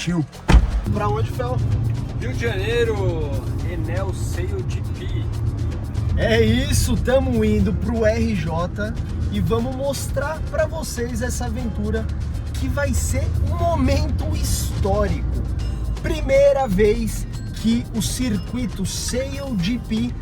partiu. Pra onde, Fel? Rio de Janeiro, Enel Sail GP. É isso, estamos indo pro RJ e vamos mostrar para vocês essa aventura que vai ser um momento histórico. Primeira vez que o circuito Sail GP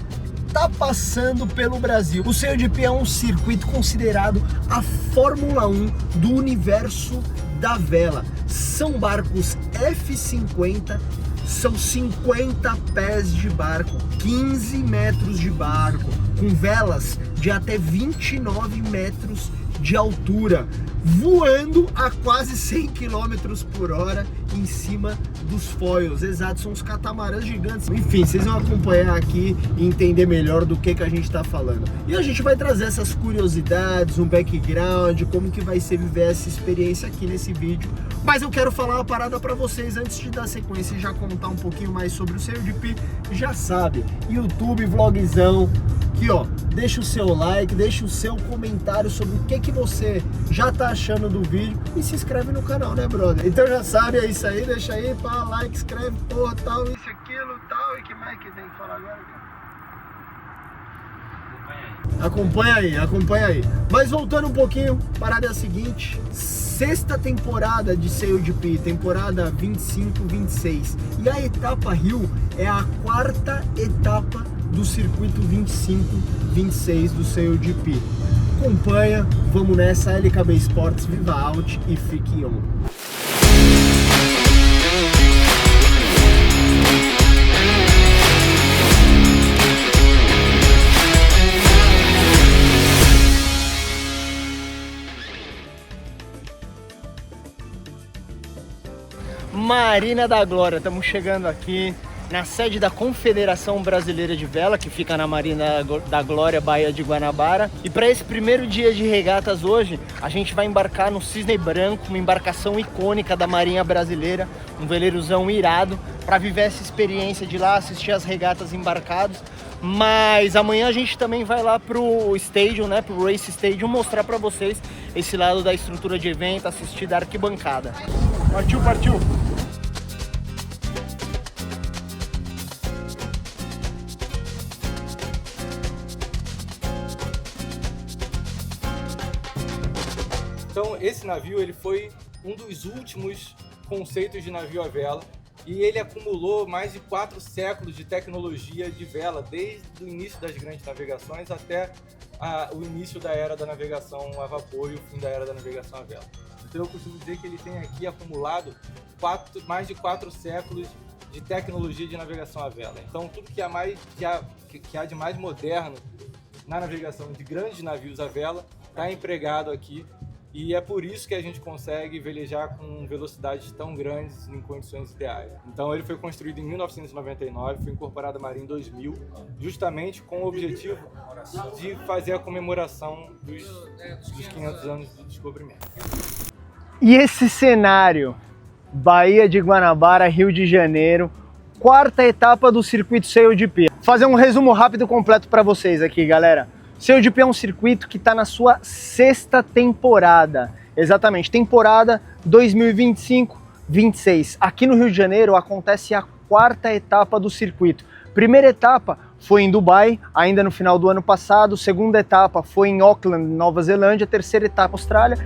tá passando pelo Brasil. O Sail GP é um circuito considerado a Fórmula 1 do universo da vela. São barcos F50, são 50 pés de barco, 15 metros de barco, com velas de até 29 metros de altura, voando a quase 100 km por hora em cima dos foils. Exato, são os catamarãs gigantes. Enfim, vocês vão acompanhar aqui e entender melhor do que a gente está falando. E a gente vai trazer essas curiosidades, um background, como que vai ser viver essa experiência aqui nesse vídeo. Mas eu quero falar uma parada para vocês antes de dar sequência e já contar um pouquinho mais sobre o Sail GP. Já sabe, YouTube, vlogzão. Aqui ó, deixa o seu like, deixa o seu comentário sobre o que você já tá achando do vídeo e se inscreve no canal, né, brother? Então já sabe, é isso aí, deixa aí, pá, like, escreve, porra, tal, isso, aquilo, tal, e que mais que tem que falar agora, cara? Acompanha aí. Mas voltando um pouquinho, parada é a seguinte: sexta temporada de Sail GP, temporada 25-26, e a etapa Rio é a quarta etapa do circuito 25-26 do Sail GP. Acompanha, vamos nessa, LKB Sports, Viva Out e fique on. Marina da Glória, estamos chegando aqui na sede da Confederação Brasileira de Vela, que fica na Marina da Glória, Baía de Guanabara. E para esse primeiro dia de regatas hoje, a gente vai embarcar no Cisne Branco, uma embarcação icônica da Marinha Brasileira, um veleirozão irado, para viver essa experiência de lá, assistir as regatas embarcados. Mas amanhã a gente também vai lá pro Stadium, né, pro Race Stadium, mostrar para vocês esse lado da estrutura de evento, assistir da arquibancada. Partiu! Então esse navio ele foi um dos últimos conceitos de navio à vela e ele acumulou mais de 4 séculos de tecnologia de vela, desde o início das grandes navegações até o início da era da navegação a vapor e o fim da era da navegação à vela. Então eu costumo dizer que ele tem aqui acumulado mais de 4 séculos de tecnologia de navegação à vela. Então tudo que há de mais moderno na navegação de grandes navios à vela está empregado aqui. E é por isso que a gente consegue velejar com velocidades tão grandes em condições ideais. Então ele foi construído em 1999, foi incorporado à Marinha em 2000, justamente com o objetivo de fazer a comemoração dos 500 anos de descobrimento. E esse cenário, Baía de Guanabara, Rio de Janeiro, quarta etapa do circuito Sail GP. Vou fazer um resumo rápido completo para vocês aqui, galera. Sail GP é um circuito que está na sua sexta temporada, exatamente, temporada 2025-26. Aqui no Rio de Janeiro acontece a quarta etapa do circuito. Primeira etapa foi em Dubai, ainda no final do ano passado. Segunda etapa foi em Auckland, Nova Zelândia. Terceira etapa, Austrália.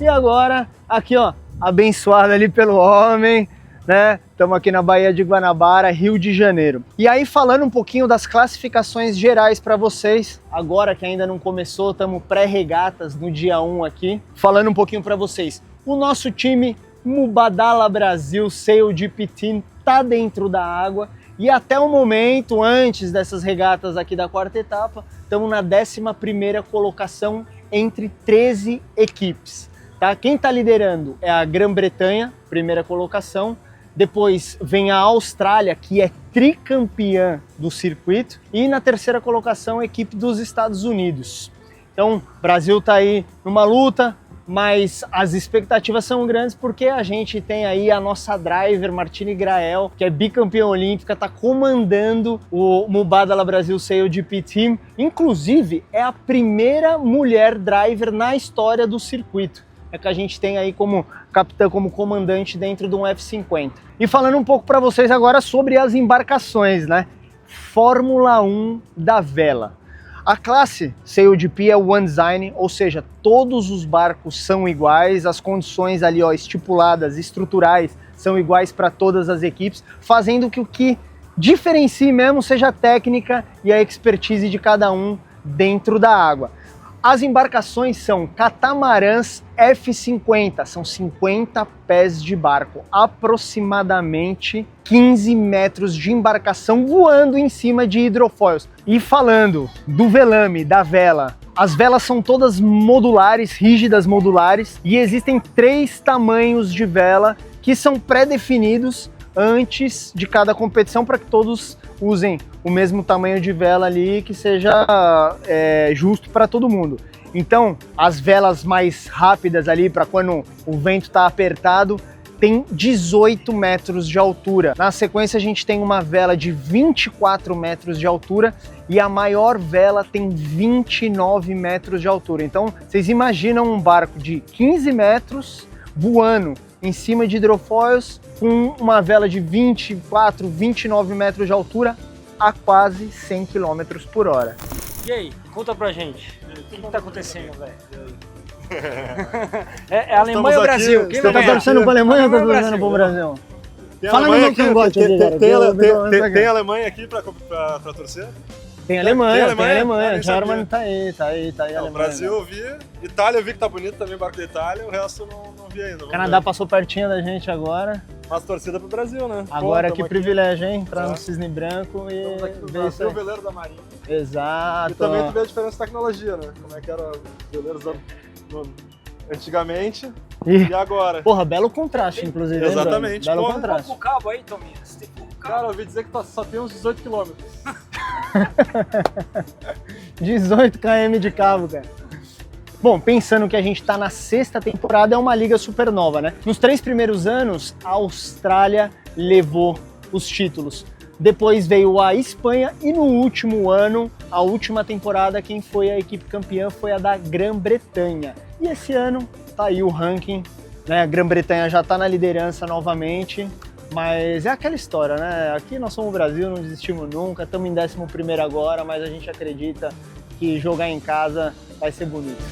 E agora, aqui ó, abençoado ali pelo homem, né? Estamos aqui na Baía de Guanabara, Rio de Janeiro. E aí, falando um pouquinho das classificações gerais para vocês, agora que ainda não começou, estamos pré-regatas no dia 1 aqui, falando um pouquinho para vocês. O nosso time Mubadala Brasil Sail GP Team tá dentro da água e até o momento, antes dessas regatas aqui da quarta etapa, estamos na 11ª colocação entre 13 equipes. Tá? Quem está liderando é a Grã-Bretanha, primeira colocação. Depois vem a Austrália, que é tricampeã do circuito. E na terceira colocação, a equipe dos Estados Unidos. Então, o Brasil está aí numa luta, mas as expectativas são grandes porque a gente tem aí a nossa driver, Martine Grael, que é bicampeã olímpica, está comandando o Mubadala Brasil Sail GP Team. Inclusive, é a primeira mulher driver na história do circuito. é que a gente tem aí como capitão, como comandante dentro de um F-50. E falando um pouco para vocês agora sobre as embarcações, né? Fórmula 1 da vela. A classe CODP é o One Design, ou seja, todos os barcos são iguais, as condições ali estipuladas, estruturais, são iguais para todas as equipes, fazendo que o que diferencie mesmo seja a técnica e a expertise de cada um dentro da água. As embarcações são catamarãs F50, são 50 pés de barco, aproximadamente 15 metros de embarcação voando em cima de hidrofoils. E falando do velame, da vela, as velas são todas modulares, rígidas modulares, e existem 3 tamanhos de vela que são pré-definidos antes de cada competição para que todos usem o mesmo tamanho de vela ali, que seja justo para todo mundo. Então, as velas mais rápidas ali, para quando o vento está apertado, tem 18 metros de altura. Na sequência, a gente tem uma vela de 24 metros de altura e a maior vela tem 29 metros de altura. Então, vocês imaginam um barco de 15 metros voando em cima de hidrofoils com uma vela de 24, 29 metros de altura a quase 100 km por hora. E aí, conta pra gente, o que tá acontecendo, velho? É Alemanha ou Brasil? Quem Você tá torcendo pra Alemanha ou tá torcendo pro Brasil? Fala no meu cangote aqui, cara. Tem Alemanha aqui pra torcer? Tem Alemanha. Ah, Germany tá aí. Não, Brasil eu vi, Itália eu vi que tá bonito também, barco da Itália, o resto eu não vi ainda. Canadá passou pertinho da gente agora. Mas torcida pro Brasil, né? Agora Pô, que privilégio, hein? Entrar no Cisne Branco e estamos aqui no ver isso Brasil, aí. o veleiro da Marinha. Exato. E também tu vê a diferença de tecnologia, né? Como é que era os veleiros antigamente e agora. Porra, belo contraste, inclusive. Exatamente. Belo Porra, contraste. O cabo aí, Tominhas. Tem pouco cabo. Cara, eu ouvi dizer que só tem uns 18 km. 18 km de cabo, cara. Bom, pensando que a gente está na 6ª temporada, é uma liga supernova, né? Nos 3 primeiros anos, a Austrália levou os títulos. Depois veio a Espanha e no último ano, a última temporada, quem foi a equipe campeã foi a da Grã-Bretanha. E esse ano tá aí o ranking, né? A Grã-Bretanha já tá na liderança novamente, mas é aquela história, né? Aqui nós somos o Brasil, não desistimos nunca, estamos em 11º agora, mas a gente acredita que jogar em casa vai ser bonito.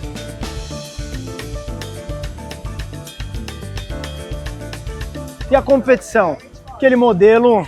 E a competição? Aquele modelo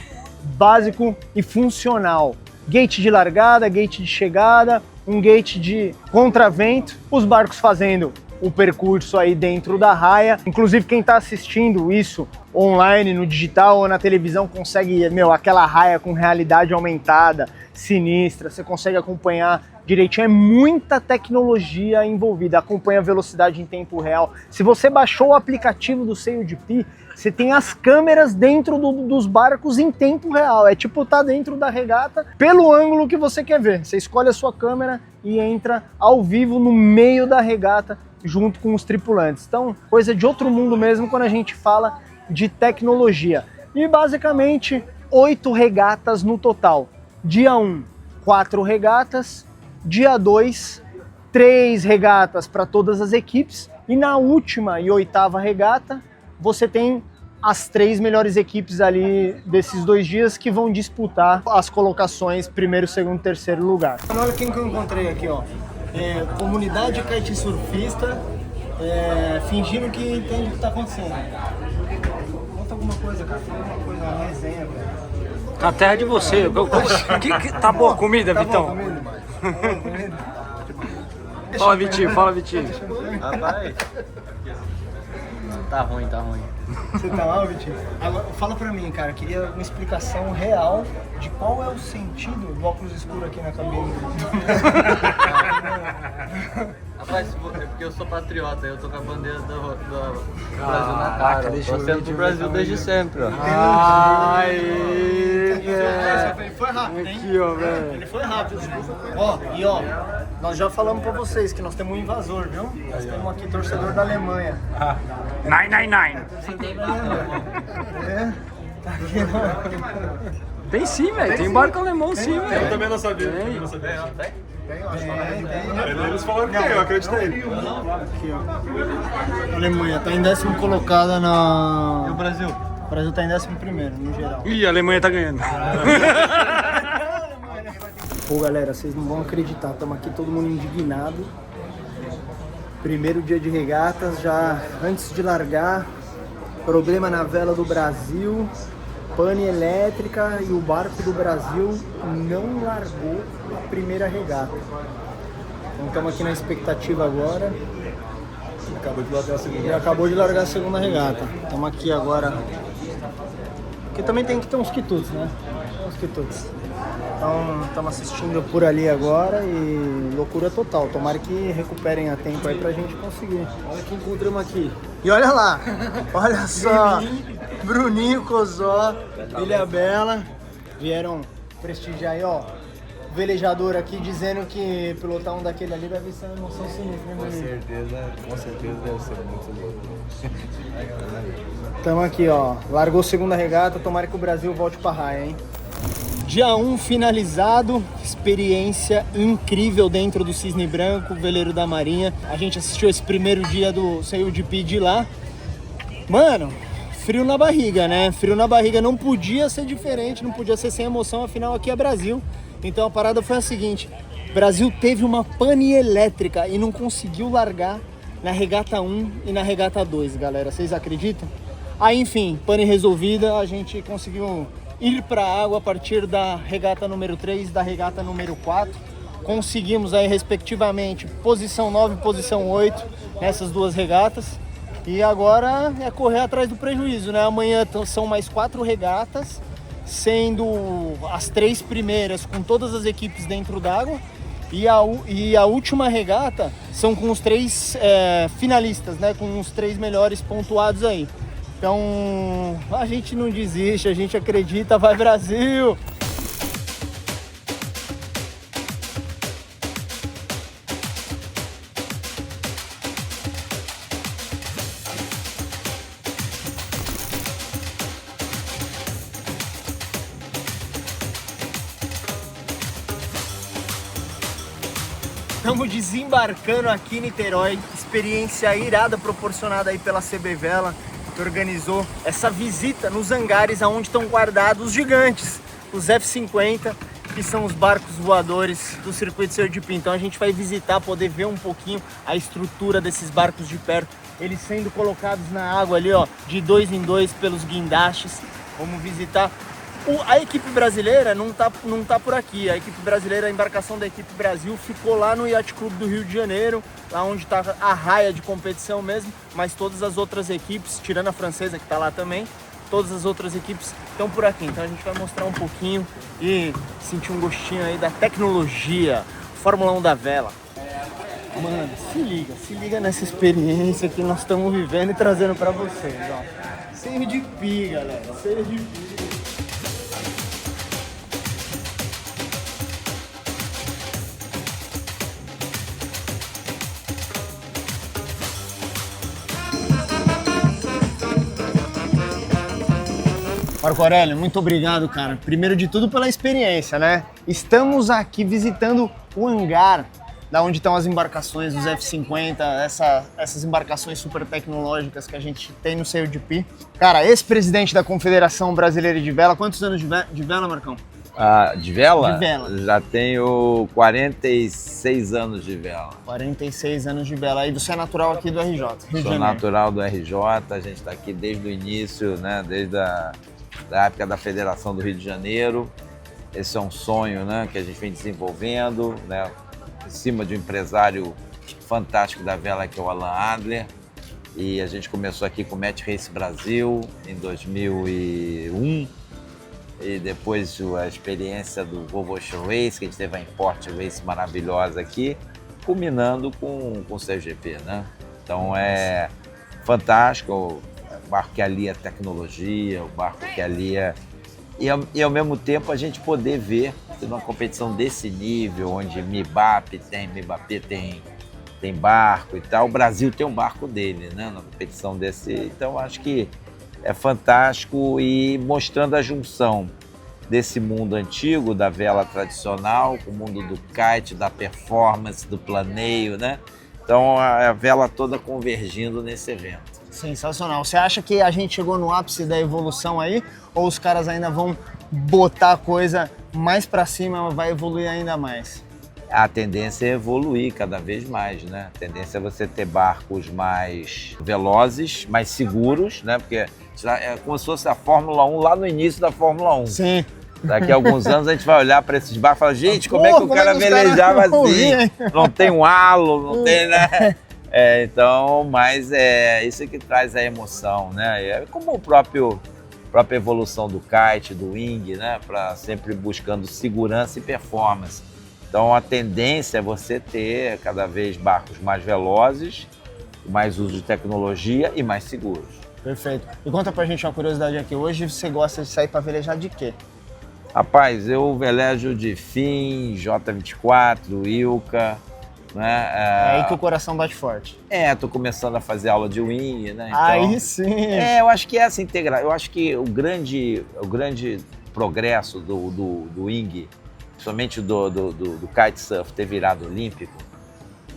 básico e funcional. Gate de largada, gate de chegada, um gate de contravento, os barcos fazendo o percurso aí dentro da raia. Inclusive quem está assistindo isso online, no digital ou na televisão consegue, aquela raia com realidade aumentada, sinistra, você consegue acompanhar direitinho, é muita tecnologia envolvida, acompanha a velocidade em tempo real. Se você baixou o aplicativo do CODP, você tem as câmeras dentro dos barcos em tempo real, é tipo tá dentro da regata pelo ângulo que você quer ver. Você escolhe a sua câmera e entra ao vivo no meio da regata junto com os tripulantes. Então, coisa de outro mundo mesmo quando a gente fala de tecnologia. E basicamente 8 regatas no total. Dia 1, 4 regatas. Dia 2, 3 regatas para todas as equipes. E na última e 8ª regata, você tem as 3 melhores equipes ali desses 2 dias que vão disputar as colocações 1º, 2º, 3º lugar. Olha quem que eu encontrei aqui, ó. Comunidade kitesurfista, fingindo que entende o que tá acontecendo. Conta alguma coisa, cara. Fala alguma coisa, uma resenha, velho. Na terra de você. Tá boa a comida, Tá Vitão? bom, comida? Fala, Vitinho, fala, Vitinho. Rapaz, tá ruim. Você tá lá, Vitinho? Agora, fala pra mim, cara, queria uma explicação real de qual é o sentido do óculos escuro aqui na cabine. Rapaz, é porque eu sou patriota, eu tô com a bandeira do Brasil na cara. Eu tô sendo pro Brasil desde sempre, ó. Ele foi rápido, hein? Aqui, ó, velho. Ele foi rápido. Ó, nós já falamos pra vocês que nós temos um invasor, viu? Nós temos aqui torcedor da Alemanha. 999. É? Tá aqui, Tem sim, velho. Tem barco alemão sim, Eu velho. também não sabia. Tem. Também não sabia. Tem. Eles falaram que tem, eu acredito nele. Aqui, ó. Alemanha tá em 10º colocada na... E o Brasil? O Brasil tá em 11º, no geral. Ih, a Alemanha tá ganhando. Pô, galera, vocês não vão acreditar, estamos aqui todo mundo indignado. Primeiro dia de regatas, já antes de largar, problema na vela do Brasil, pane elétrica e o barco do Brasil não largou a primeira regata. Então estamos aqui na expectativa agora. Acabou de largar a segunda. E acabou de largar a segunda regata. Estamos aqui agora. Porque também tem que ter uns quitutes, né? Uns quitutes. Então estamos assistindo por ali agora e loucura total. Tomara que recuperem a tempo aí pra gente conseguir. Olha quem encontramos aqui. E olha lá, olha só, Bruninho, Cozó, Ilha Bela, vieram prestigiar aí, ó. O velejador aqui dizendo que pilotar um daquele ali deve ser uma emoção sinistra, né, Bruninho? Com certeza deve ser muito louco. Estamos aqui, ó. Largou segunda regata, tomara que o Brasil volte pra raia, hein? Dia 1 finalizado, experiência incrível dentro do Cisne Branco, veleiro da Marinha. A gente assistiu esse primeiro dia do CUDP de lá. Mano, frio na barriga, né? Frio na barriga, não podia ser diferente, não podia ser sem emoção, afinal aqui é Brasil. Então a parada foi a seguinte, Brasil teve uma pane elétrica e não conseguiu largar na regata 1 e na regata 2, galera. Vocês acreditam? Aí, enfim, pane resolvida, a gente conseguiu ir para a água a partir da regata número 3 e da regata número 4. Conseguimos aí, respectivamente, posição 9 e posição 8 nessas duas regatas. E agora é correr atrás do prejuízo, né? Amanhã são mais 4 regatas, sendo as 3 primeiras com todas as equipes dentro d'água. E a última regata são com os 3 finalistas, né? Com os 3 melhores pontuados aí. Então, a gente não desiste, a gente acredita, vai Brasil! Estamos desembarcando aqui em Niterói, experiência irada proporcionada aí pela CB Vela, que organizou essa visita nos hangares onde estão guardados os gigantes, os F-50, que são os barcos voadores do circuito CUDP. Então a gente vai visitar, poder ver um pouquinho a estrutura desses barcos de perto, eles sendo colocados na água ali, ó, de 2 em 2 pelos guindastes. Vamos visitar. A equipe brasileira não tá por aqui. A equipe brasileira, a embarcação da equipe Brasil ficou lá no Yacht Club do Rio de Janeiro, lá onde tá a raia de competição mesmo, mas todas as outras equipes, tirando a francesa que tá lá também, todas as outras equipes estão por aqui. Então a gente vai mostrar um pouquinho e sentir um gostinho aí da tecnologia, Fórmula 1 da vela. Mano, se liga nessa experiência que nós estamos vivendo e trazendo pra vocês, ó. CUDP, galera, CUDP. Marco Aurélio, muito obrigado, cara. Primeiro de tudo pela experiência, né? Estamos aqui visitando o hangar, da onde estão as embarcações dos F-50, essas embarcações super tecnológicas que a gente tem no CUDP. Cara, ex-presidente da Confederação Brasileira de Vela, quantos anos de vela, Marcão? Ah, de vela? De vela. Já tenho 46 anos de vela. 46 anos de vela. E você é natural aqui do RJ, Rio de Sou Janeiro. natural do RJ, a gente está aqui desde o início, né? Desde da época da Federação do Rio de Janeiro. Esse é um sonho, né, que a gente vem desenvolvendo, né, em cima de um empresário fantástico da vela, que é o Alan Adler. E a gente começou aqui com o Match Race Brasil em 2001. E depois a experiência do Volvo Ocean Race, que a gente teve a Import Race maravilhosa aqui, culminando com o CGP, né? Então é fantástico, o barco que alia tecnologia, o barco que alia... E ao mesmo tempo a gente poder ver numa competição desse nível, onde MIBAP tem barco e tal, o Brasil tem um barco dele, né? Na competição desse... Então acho que é fantástico e mostrando a junção desse mundo antigo, da vela tradicional, com o mundo do kite, da performance, do planeio, né? Então a vela toda convergindo nesse evento. Sensacional. Você acha que a gente chegou no ápice da evolução aí? Ou os caras ainda vão botar a coisa mais para cima, vai evoluir ainda mais? A tendência é evoluir cada vez mais, né? A tendência é você ter barcos mais velozes, mais seguros, né? Porque é como se fosse a Fórmula 1 lá no início da Fórmula 1. Sim. Daqui a alguns anos a gente vai olhar para esses barcos e falar, gente, como é que o cara velejava assim? Não tem um halo, não tem, né? Então, mas é isso que traz a emoção, né? É como a própria evolução do kite, do wing, né? Para sempre buscando segurança e performance. Então a tendência é você ter cada vez barcos mais velozes, mais uso de tecnologia e mais seguros. Perfeito. E conta pra gente uma curiosidade aqui. Hoje você gosta de sair para velejar de quê? Rapaz, eu velejo de Fin, J24, Ilka, né? É aí que o coração bate forte. Tô começando a fazer aula de wing, né? Então, aí sim! eu acho que essa integração, eu acho que o grande progresso do wing, principalmente do kitesurf ter virado olímpico,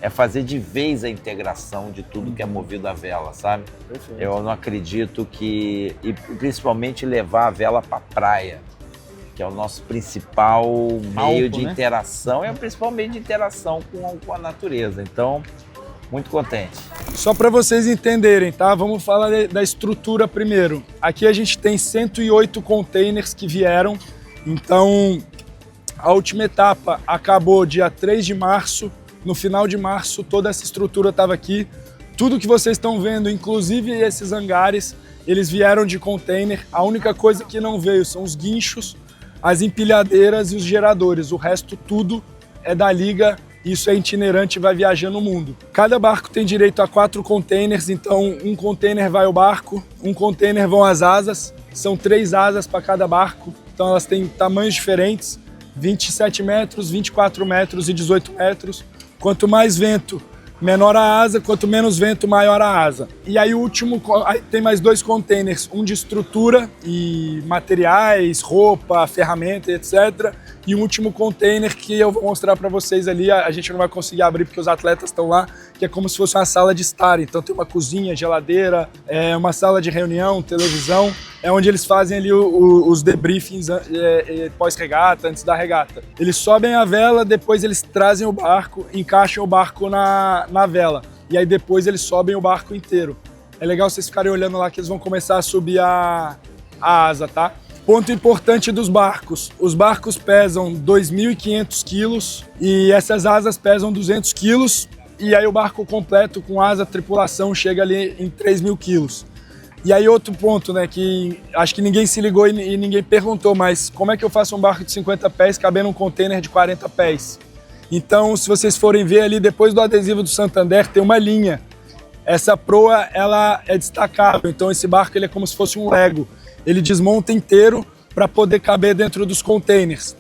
é fazer de vez a integração de tudo que é movido à vela, sabe? Perfeito. Eu não acredito que... E principalmente levar a vela para praia, que é o nosso principal meio de interação, é o principal meio de interação com a natureza. Então, muito contente. Só para vocês entenderem, tá? Vamos falar da estrutura primeiro. Aqui a gente tem 108 containers que vieram, então a última etapa acabou dia 3 de março. No final de março, toda essa estrutura estava aqui. Tudo que vocês estão vendo, inclusive esses hangares, eles vieram de container. A única coisa que não veio são os guinchos, as empilhadeiras e os geradores. O resto tudo é da liga, isso é itinerante e vai viajando no mundo. Cada barco tem direito a 4 containers, então um container vai ao barco, um container vão as asas, são 3 asas para cada barco, então elas têm tamanhos diferentes, 27 metros, 24 metros e 18 metros. Quanto mais vento, menor a asa, quanto menos vento, maior a asa. E aí o último, aí tem mais 2 containers, um de estrutura e materiais, roupa, ferramenta, etc. E o último container que eu vou mostrar para vocês ali, a gente não vai conseguir abrir porque os atletas estão lá, que é como se fosse uma sala de estar. Então tem uma cozinha, geladeira, uma sala de reunião, televisão, é onde eles fazem ali os debriefings pós-regata, antes da regata. Eles sobem a vela, depois eles trazem o barco, encaixam o barco na vela. E aí depois eles sobem o barco inteiro. É legal vocês ficarem olhando lá que eles vão começar a subir a asa, tá? Ponto importante dos barcos. Os barcos pesam 2.500 quilos e essas asas pesam 200 quilos. E aí o barco completo com asa, tripulação, chega ali em 3.000 quilos. E aí outro ponto, né, que acho que ninguém se ligou e ninguém perguntou, mas como é que eu faço um barco de 50 pés caber num container de 40 pés? Então, se vocês forem ver ali, depois do adesivo do Santander, tem uma linha. Essa proa, ela é destacável, então esse barco ele é como se fosse um Lego. Ele desmonta inteiro para poder caber dentro dos containers.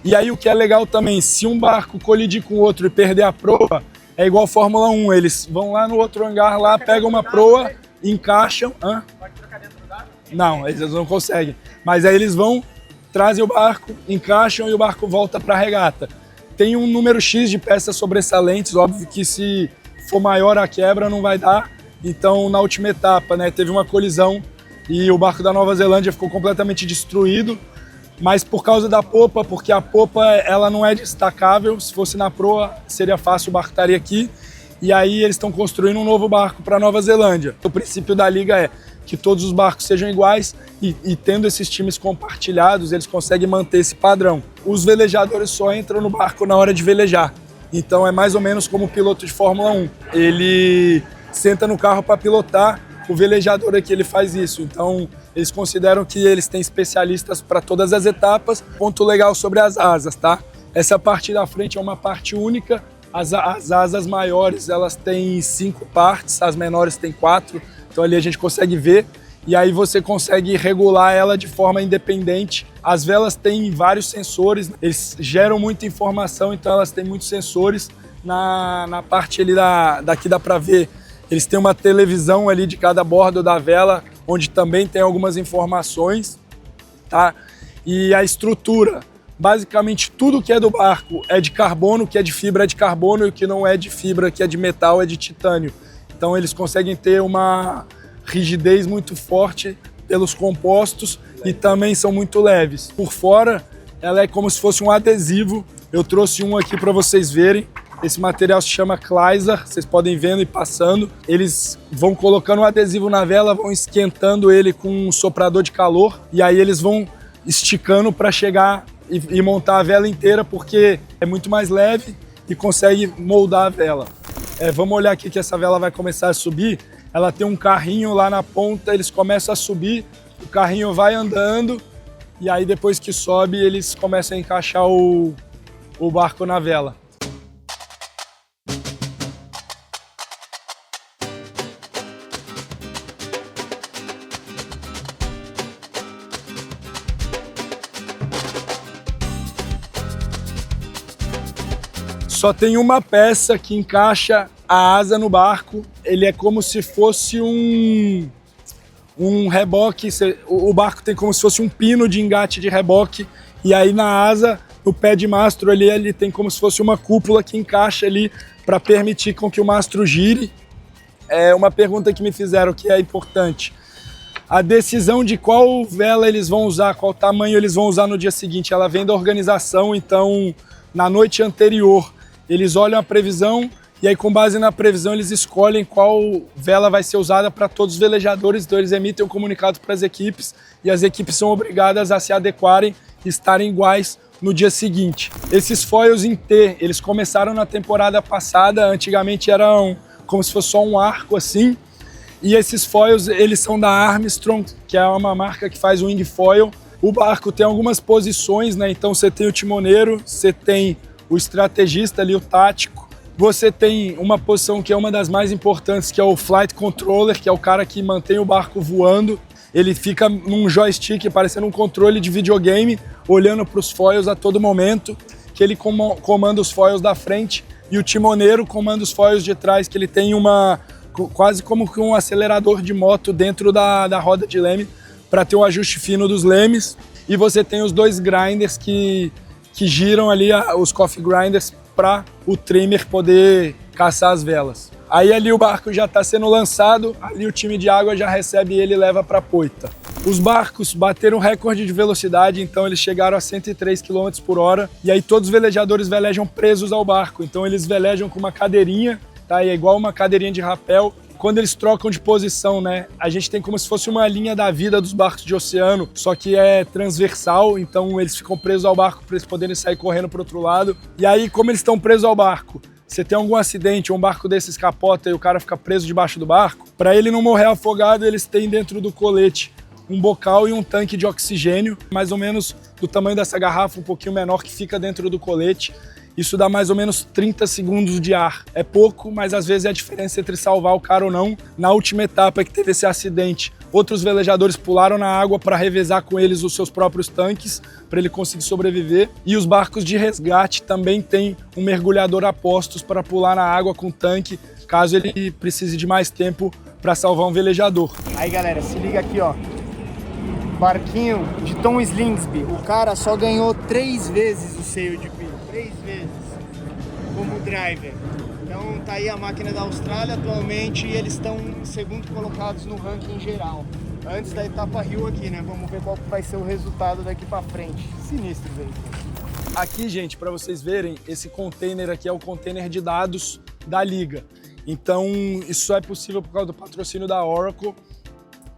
E aí o que é legal também, se um barco colidir com o outro e perder a proa, é igual a Fórmula 1, eles vão lá no outro hangar, lá pegam uma proa, encaixam... Pode trocar dentro do barco? Não, eles não conseguem. Mas aí eles vão, trazem o barco, encaixam e o barco volta para a regata. Tem um número X de peças sobressalentes, óbvio que se for maior a quebra não vai dar. Então na última etapa, né, teve uma colisão e o barco da Nova Zelândia ficou completamente destruído, mas por causa da popa, porque a popa ela não é destacável, se fosse na proa seria fácil, o barco estaria aqui, e aí eles estão construindo um novo barco para a Nova Zelândia. O princípio da liga é que todos os barcos sejam iguais e tendo esses times compartilhados, eles conseguem manter esse padrão. Os velejadores só entram no barco na hora de velejar, então é mais ou menos como o piloto de Fórmula 1. Ele senta no carro para pilotar, o velejador aqui ele faz isso, então eles consideram que eles têm especialistas para todas as etapas. Ponto legal sobre as asas, tá? Essa parte da frente é uma parte única, as asas maiores elas têm 5 partes, as menores têm 4, então ali a gente consegue ver e aí você consegue regular ela de forma independente. As velas têm vários sensores, eles geram muita informação, então elas têm muitos sensores. Na parte ali daqui dá para ver. Eles têm uma televisão ali de cada bordo da vela, onde também tem algumas informações, tá? E a estrutura, basicamente tudo que é do barco é de carbono, que é de fibra é de carbono, e o que não é de fibra, que é de metal, é de titânio. Então eles conseguem ter uma rigidez muito forte pelos compostos e também são muito leves. Por fora, ela é como se fosse um adesivo. Eu trouxe um aqui para vocês verem. Esse material se chama Kleisar, vocês podem vendo e passando. Eles vão colocando um adesivo na vela, vão esquentando ele com um soprador de calor e aí eles vão esticando para chegar e montar a vela inteira, porque é muito mais leve e consegue moldar a vela. Vamos olhar aqui que essa vela vai começar a subir. Ela tem um carrinho lá na ponta, eles começam a subir, o carrinho vai andando e aí depois que sobe eles começam a encaixar o barco na vela. Só tem uma peça que encaixa a asa no barco. Ele é como se fosse um reboque. O barco tem como se fosse um pino de engate de reboque. E aí na asa, no pé de mastro ali, ele tem como se fosse uma cúpula que encaixa ali para permitir com que o mastro gire. É uma pergunta que me fizeram que é importante. A decisão de qual vela eles vão usar, qual tamanho eles vão usar no dia seguinte, ela vem da organização. Então, na noite anterior, eles olham a previsão e aí, com base na previsão, eles escolhem qual vela vai ser usada para todos os velejadores. Então, eles emitem um comunicado para as equipes e as equipes são obrigadas a se adequarem e estarem iguais no dia seguinte. Esses foils em T, eles começaram na temporada passada. Antigamente eram como se fosse só um arco assim. E esses foils, eles são da Armstrong, que é uma marca que faz wing foil. O barco tem algumas posições, né? Então, você tem o timoneiro, você tem o estrategista ali, o tático. Você tem uma posição que é uma das mais importantes, que é o flight controller, que é o cara que mantém o barco voando. Ele fica num joystick, parecendo um controle de videogame, olhando para os foils a todo momento, que ele comanda os foils da frente, e o timoneiro comanda os foils de trás, que ele tem quase como que um acelerador de moto dentro da roda de leme, para ter o ajuste fino dos lemes. E você tem os dois grinders que giram ali, os coffee grinders, para o trimmer poder caçar as velas. Aí ali o barco já está sendo lançado, ali o time de água já recebe ele e leva para a poita. Os barcos bateram recorde de velocidade, então eles chegaram a 103 km por hora, e aí todos os velejadores velejam presos ao barco, então eles velejam com uma cadeirinha, tá? É igual uma cadeirinha de rapel. Quando eles trocam de posição, né, a gente tem como se fosse uma linha da vida dos barcos de oceano, só que é transversal, então eles ficam presos ao barco para eles poderem sair correndo para o outro lado. E aí, como eles estão presos ao barco, você tem algum acidente, um barco desses capota e o cara fica preso debaixo do barco, para ele não morrer afogado, eles têm dentro do colete um bocal e um tanque de oxigênio, mais ou menos do tamanho dessa garrafa, um pouquinho menor, que fica dentro do colete. Isso dá mais ou menos 30 segundos de ar. É pouco, mas às vezes é a diferença entre salvar o cara ou não. Na última etapa que teve esse acidente, outros velejadores pularam na água para revezar com eles os seus próprios tanques, para ele conseguir sobreviver. E os barcos de resgate também têm um mergulhador a postos para pular na água com tanque, caso ele precise de mais tempo para salvar um velejador. Aí, galera, se liga aqui, ó. Barquinho de Tom Slingsby. O cara só ganhou 3 vezes o Sail de Pin. 3 vezes como driver. Então tá aí a máquina da Austrália atualmente, e eles estão segundo colocados no ranking geral. Antes da etapa Rio aqui, né? Vamos ver qual vai ser o resultado daqui pra frente. Sinistro, velho. Aqui, gente, para vocês verem, esse container aqui é o container de dados da liga. Então isso só é possível por causa do patrocínio da Oracle.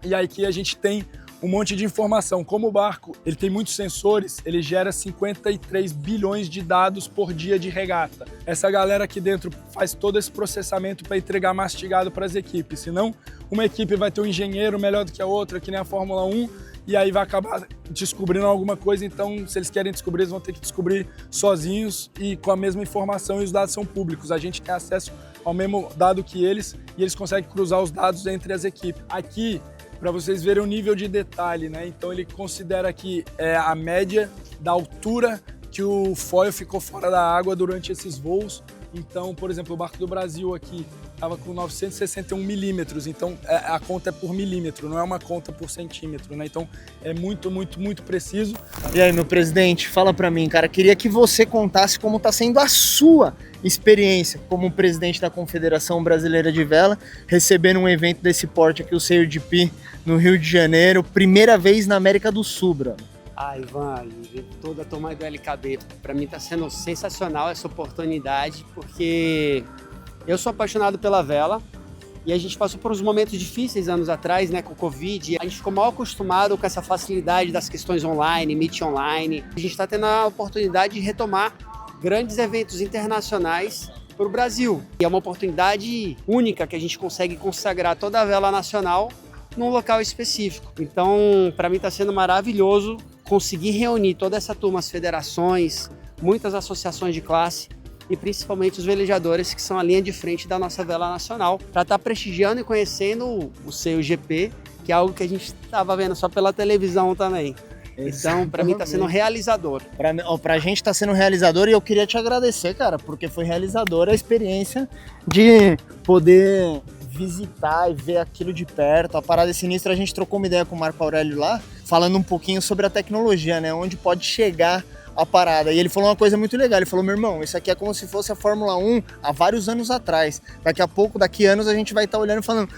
E aqui a gente tem um monte de informação. Como o barco ele tem muitos sensores, ele gera 53 bilhões de dados por dia de regata. Essa galera aqui dentro faz todo esse processamento para entregar mastigado para as equipes. Senão, uma equipe vai ter um engenheiro melhor do que a outra, que nem a Fórmula 1, e aí vai acabar descobrindo alguma coisa. Então, se eles querem descobrir, eles vão ter que descobrir sozinhos e com a mesma informação, e os dados são públicos. A gente tem acesso ao mesmo dado que eles, e eles conseguem cruzar os dados entre as equipes. Aqui, para vocês verem o nível de detalhe, né? Então ele considera que é a média da altura que o foil ficou fora da água durante esses voos. Então, por exemplo, o barco do Brasil aqui estava com 961 milímetros, então a conta é por milímetro, não é uma conta por centímetro, né? Então é muito, muito, muito preciso. E aí, meu presidente, fala pra mim, cara, queria que você contasse como tá sendo a sua experiência como presidente da Confederação Brasileira de Vela, recebendo um evento desse porte aqui, o SailGP, no Rio de Janeiro, primeira vez na América do Sul, brother. Ivan, e toda a turma do LKB, para mim está sendo sensacional essa oportunidade, porque eu sou apaixonado pela vela e a gente passou por uns momentos difíceis anos atrás, né, com o Covid. A gente ficou mal acostumado com essa facilidade das questões online, meet online. A gente está tendo a oportunidade de retomar grandes eventos internacionais para o Brasil. E é uma oportunidade única que a gente consegue consagrar toda a vela nacional num local específico. Então, para mim está sendo maravilhoso conseguir reunir toda essa turma, as federações, muitas associações de classe e principalmente os velejadores que são a linha de frente da nossa vela nacional, para estar prestigiando e conhecendo o SailGP, que é algo que a gente estava vendo só pela televisão também. Então, para mim está sendo realizador. Pra gente tá sendo realizador e eu queria te agradecer, cara, porque foi realizadora a experiência de poder visitar e ver aquilo de perto. A parada sinistra, a gente trocou uma ideia com o Marco Aurélio lá, falando um pouquinho sobre a tecnologia, né? Onde pode chegar a parada. E ele falou uma coisa muito legal, ele falou, meu irmão, isso aqui é como se fosse a Fórmula 1 há vários anos atrás. Daqui a pouco, daqui a anos, a gente vai estar olhando e falando,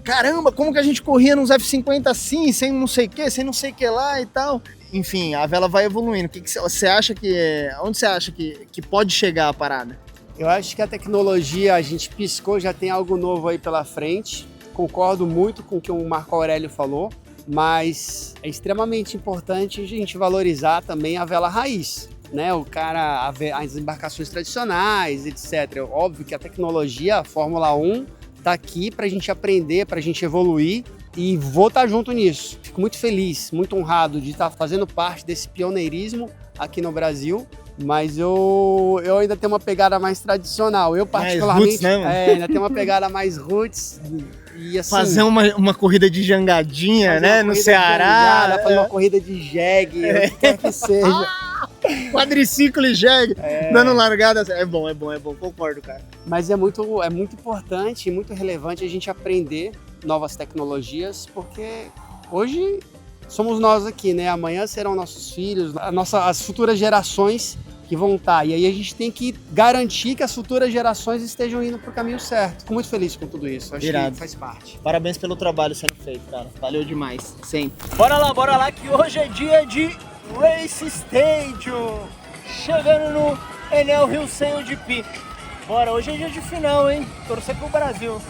caramba, como que a gente corria nos F50 assim, sem não sei o que, sem não sei o que lá e tal. Enfim, a vela vai evoluindo. O que você acha que... Onde você acha que pode chegar a parada? Eu acho que a tecnologia, a gente piscou, já tem algo novo aí pela frente. Concordo muito com o que o Marco Aurélio falou, mas é extremamente importante a gente valorizar também a vela raiz, né? O cara, as embarcações tradicionais, etc. Óbvio que a tecnologia, a Fórmula 1, tá aqui para a gente aprender, para a gente evoluir e vou estar junto nisso. Fico muito feliz, muito honrado de estar fazendo parte desse pioneirismo aqui no Brasil. Mas eu ainda tenho uma pegada mais tradicional. Eu particularmente roots, né, mano? Ainda tenho uma pegada mais roots. E, assim, fazer uma corrida de jangadinha, né? No Ceará. Fazer uma corrida de jegue, o que quer que seja. Quadriciclo e jegue, dando largada. É bom, concordo, cara. Mas é muito importante e muito relevante a gente aprender novas tecnologias, porque hoje somos nós aqui, né? Amanhã serão nossos filhos, as futuras gerações que vão estar. E aí a gente tem que garantir que as futuras gerações estejam indo para o caminho certo. Fico muito feliz com tudo isso. Acho que faz parte. Parabéns pelo trabalho sendo feito, cara. Valeu demais. Sempre. Bora lá, que hoje é dia de Race Stadium. Chegando no Enel Rio SailGP. Bora, hoje é dia de final, hein? Torcer pro Brasil.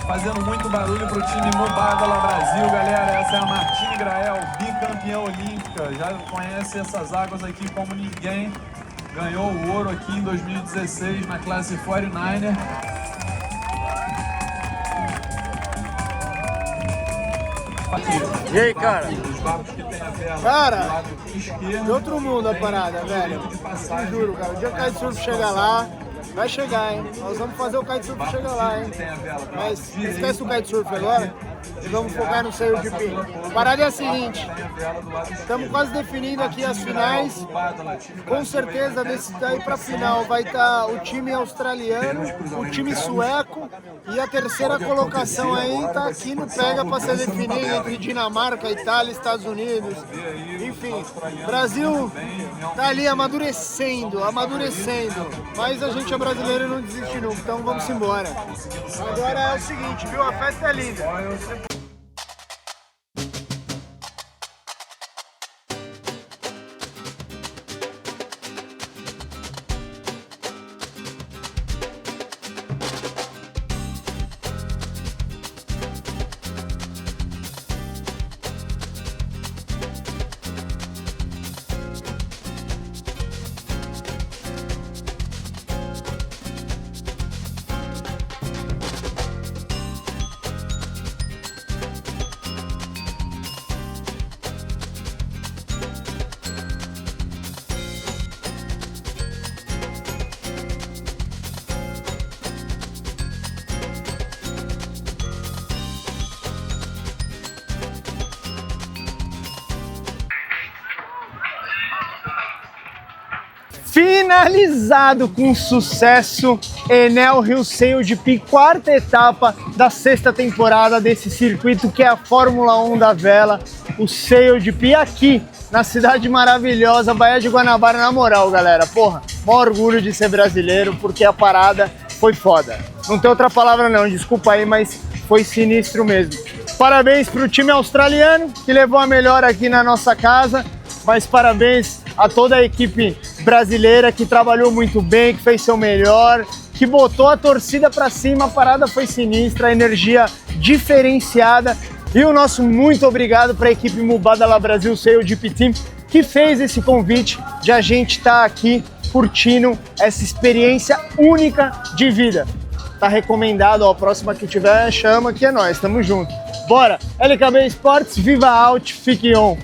Fazendo muito barulho pro time Mubadala Brasil, galera. Essa é a Martine Grael, bicampeã olímpica. Já conhece essas águas aqui como ninguém. Ganhou o ouro aqui em 2016 na classe 49er. E aí, cara? Os barcos que tem a vela Cara, do lado esquerdo, de outro mundo a tem parada, um velho. de passagem. Te juro, cara. O dia que o kitesurf chegar lá, vai chegar, hein? Nós vamos fazer o kitesurf chegar lá, hein? Mas esquece o kitesurf agora e vamos focar no SailGP. A parada é a seguinte, estamos quase definindo aqui as finais. Com certeza desse daí pra final vai estar o time australiano, o time sueco e a terceira colocação aí tá aqui no pega para ser definida entre Dinamarca, Itália, Estados Unidos. Enfim, Brasil tá ali amadurecendo. Mas a gente é brasileiro e não desiste nunca, então vamos embora. Agora é o seguinte, viu? A festa é linda. Finalizado com sucesso, Enel Rio Sail GP, quarta etapa da 6ª temporada desse circuito que é a Fórmula 1 da vela, o Sail GP aqui na cidade maravilhosa, Baía de Guanabara. Na moral, galera, porra, maior orgulho de ser brasileiro, porque a parada foi foda. Não tem outra palavra não, desculpa aí, mas foi sinistro mesmo. Parabéns pro time australiano, que levou a melhor aqui na nossa casa, mas parabéns a toda a equipe brasileira que trabalhou muito bem, que fez seu melhor, que botou a torcida pra cima, a parada foi sinistra, a energia diferenciada. E o nosso muito obrigado para a equipe Mubadala Brasil Sail GP Team, que fez esse convite de a gente estar aqui curtindo essa experiência única de vida. Tá recomendado, ó, a próxima que tiver, chama, que é nóis, tamo junto. Bora! LKB Esportes, viva out, fique on!